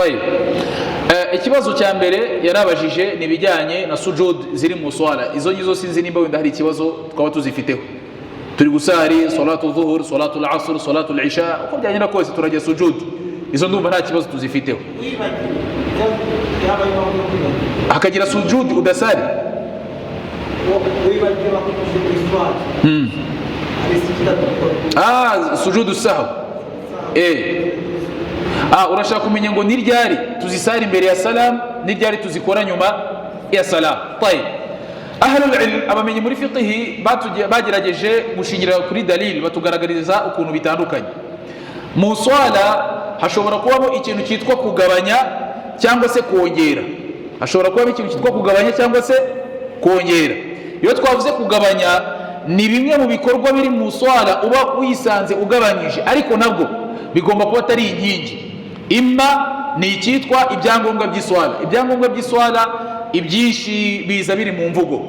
طيب ikibazo cya mbere yarabajije nibijyanye na sujud ziri mu swala. Izo ngizo sinzi nimba wenda hari ikibazo twaba tuzifiteho. Turi gusari salatu dhuhur, salatu al-asr, salatu al-isha, uko byagenda kose turajya sujud. Izo ndumva nta kibazo tuzifiteho. Hakagira sujud udasari. Sujudu sahw. Urashaka kumenya ngo ni ryari tuzisari imbere ya salam, ni ryari tuzikora nyuma ya salam. Tayeb, ahlul ilm abamenyi muri fiqh bagerageje gushingira kuri dalil, batugaragariza ukuntu bitandukanye. Mu swala hashobora kubamo ikintu cyitwa kugabanya cyangwa se kongera. Hashobora kubamo ikintu cyitwa kugabanya cyangwa se kongera. Iyo twavuze kugabanya, ni bimwe mu bikorwa biri mu swala uba wisanze ugabanyije, ariko nabwo bigomba kuba atari inkingi. Imma ni icyitwa ibyangombwa by'iswala. Ibyangombwa by'iswala ibyinshi biza biri mu mvugo,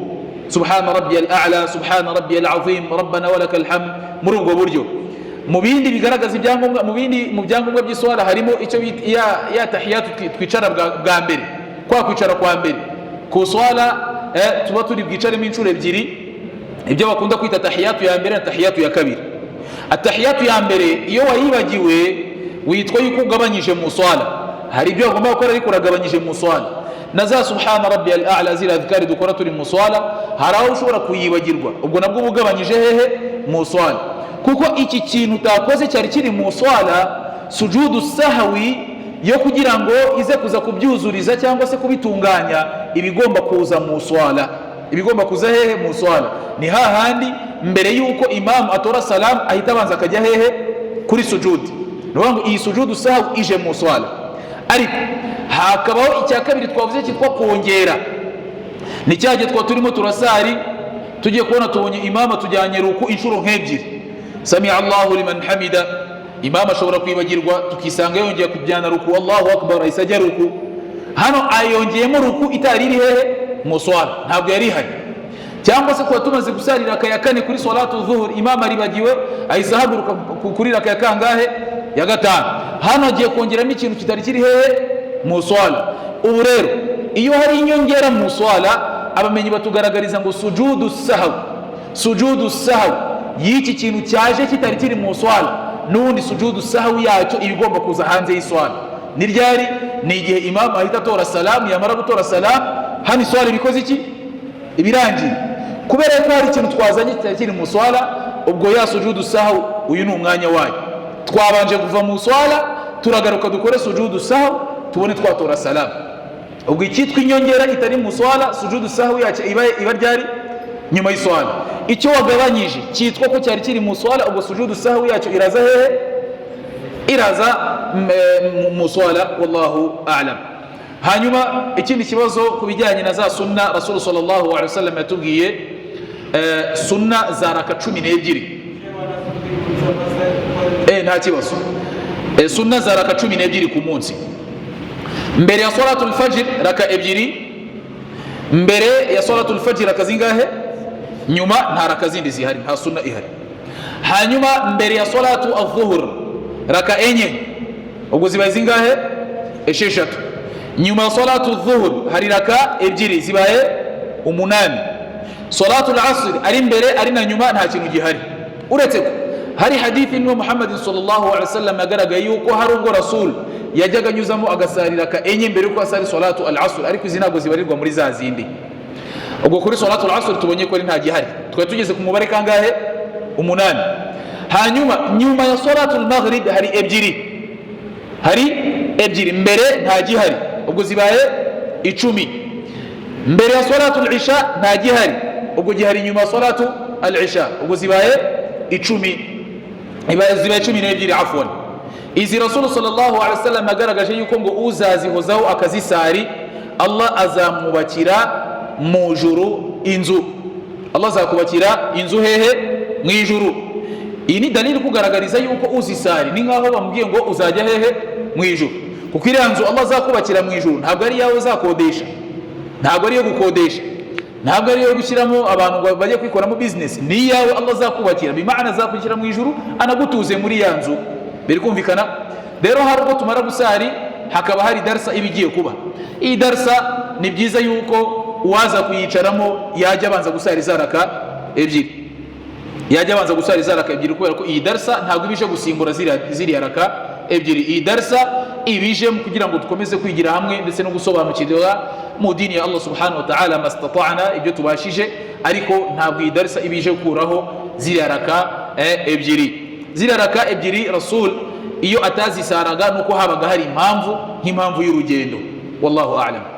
subhana rabbiyal a'la, subhana rabbiyal azim, rabbana walakal hamd, muri ubwo buryo. Mu bindi bigaragaza ibyangombwa, mu byangombwa by'iswala harimo icyo ya tahiyatu twicara bwa mbere, kwa kwicara kwa mbere ku swala tuba turi bwicaremo inshuro ebyiri, ibyo bakunda kwita tahiyatu ya mbere na tahiyatu ya kabiri. Atahiyatu ya mbere iyo wayibagiwe witwa yuko ugabanyije mu swala. Hari ibyo ugomba gukora ariko uragabanyije mu swala. Na za subhana rabbiyal a'la zira adhkari dukora turi mu swala, hari aho ushobora kuyibagirwa, ubwo nabwo ugabanyije hehe? Mu swala. Kuko iki kintu utakoze cyari kiri mu swala, sujudu sahwi yo kugira ngo ize kuza kubyuzuriza cyangwa se kubitunganya, ibigomba kuza mu swala. Ibigomba kuza hehe? Mu swala. Ni hahandi mbere yuko imam atora salam ahita abanza akajya hehe? Kuri sujudi. Nubango iyi sujudu sahwi ije mu swala. Ariko hakabaho icya kabiri twavuze cyitwa kongera. Ni cyaje twa turimo turasari, tugiye kubona tubonye imam tujyanye ruku inshuro nk'ebyiri. Sami Allahu liman hamida, imam ashobora kwibagirwa, tukisanga yongeye kubyana ruku, Allahu akbar, isajya ruku. Hano ayongeyemo ruku itari iri hehe? Mu swala, ntabwo yari ihari. Cyangwa se kuba tumaze gusarira raka ya kane kuri salatu dhuhur, imam aribagiwe ahise ahaguruka kuri raka ya kangahe? Ya gatanu. Hano agiye kongeramo ikintu kitari kiri hehe? Mu swala. Ubu rero iyo hari inyongera mu swala, abamenyi batugaragariza ngo sujudu sahw, sujudu sahw y'iki kintu cyaje kitari kiri mu swala, n'ubundi sujudu sahw yacyo ibigomba kuza hanze y'iswala. Ni ryari? Ni igihe imam ahita atora salam, yamara gutora salam, hano iswala ibikoze iki? Ibirangiye. Kubera ko hari ikintu twazanye kitari kiri mu swala, ubwo ya sujudu sahw uyu ni umwanya wayo. Twabanje kuva mu swala, turagaruka dukore sujudu sahw, tubone twatora salam. Ubwo icyitwa inyongera itari mu swala, sujudu sahw yacyo iba ryari? Nyuma y'iswala. Icyo wagabanyije cyitwa ko cyari kiri mu swala, ubwo sujudu sahw yacyo iraza hehe? Iraza mu swala, wallahu a'lam. Hanyuma ikindi kibazo ku bijyanye na za sunna Rasul sallallahu alaihi wasallam yatubwiye, sunna za raka 12. Nta kibazo. Sunna za raka 12 ku munsi. Mbere ya salatul fajr raka 2, mbere ya salatul fajr raka zingahe? Nyuma nta raka zindi zihari, nta sunna ihari. Hanyuma mbere ya salatu adh-dhuhr raka 4, ubwo zibaye zingahe? 6. Nyuma ya salatu adh-dhuhr hari raka 2 zibaye 8. Salatul asr ari mbere ari na nyuma nta kintu gihari. Uretse ko hari hadithi ni Muhammad sallallahu alaihi wasallam agaragaye yuko hari ubwo Rasul yajyaga anyuzamo agasarira ka 4 mbere yuko asari salatu al-asr, ariko izi ntago zibarirwa muri za zindi. Ubwo kuri salatu al-asr tubonye ko ari nta gihari, twa tugeze ku mubare kangahe? 8. Hanyuma nyuma ya salatu al-maghrib hari 2, hari 2 mbere nta gihari, ubwo zibaye 10. Mbere ya salatu al-isha nta gihari, ubwo gihari nyuma ya salatu al-isha, ubwo zibaye 10. Zibaye 12 afwan. Izi Rasul sallallahu alaihi wasallam agaragaje yuko ngo uzazihozaho akazisari, Allah azamubakira mu juru inzu. Allah azakubakira inzu hehe? Mu ijuru. Iyi ni dalili kugaragariza yuko uzisari ni nkaho bamubwiye ngo uzajya hehe? Mu ijuru. Kuko iriya nzu Allah azakubakira mu ijuru ntabwo ari yawe uzakodesha, ntabwo ari yo gukodesha, ntabwo ari yo gushyiramo abantu bajye kwikoramo business. Ni yawe Allah azakubakira, bimaana azakubakira mu ijuru anagutuze muri ya nzu. Biri kumvikana? Rero hari ubwo tumara gusari hakaba hari darsa ibigiye kuba. Iyi darsa ni byiza yuko uwaza kuyicaramo yajya abanza gusara izaraka ebyiri, yajya abanza gusara izaraka ebyiri, kubera ko iyi darsa ntabwo ibije gusimbura ziriya raka ebyiri. Iyi darsa ibije kugira ngo dukomeze kwigira hamwe ndetse no gusobanukirwa mu dini ya Allah subhanahu wa ta'ala mastata'na, ibyo tubashije, ariko ntabwo iyi darsa ibije gukuraho ziriya raka ebyiri. Ziriya raka ebyiri Rasul iyo atazisaraga nuko habaga hari impamvu nk'impamvu y'urugendo. Wallahu a'lam.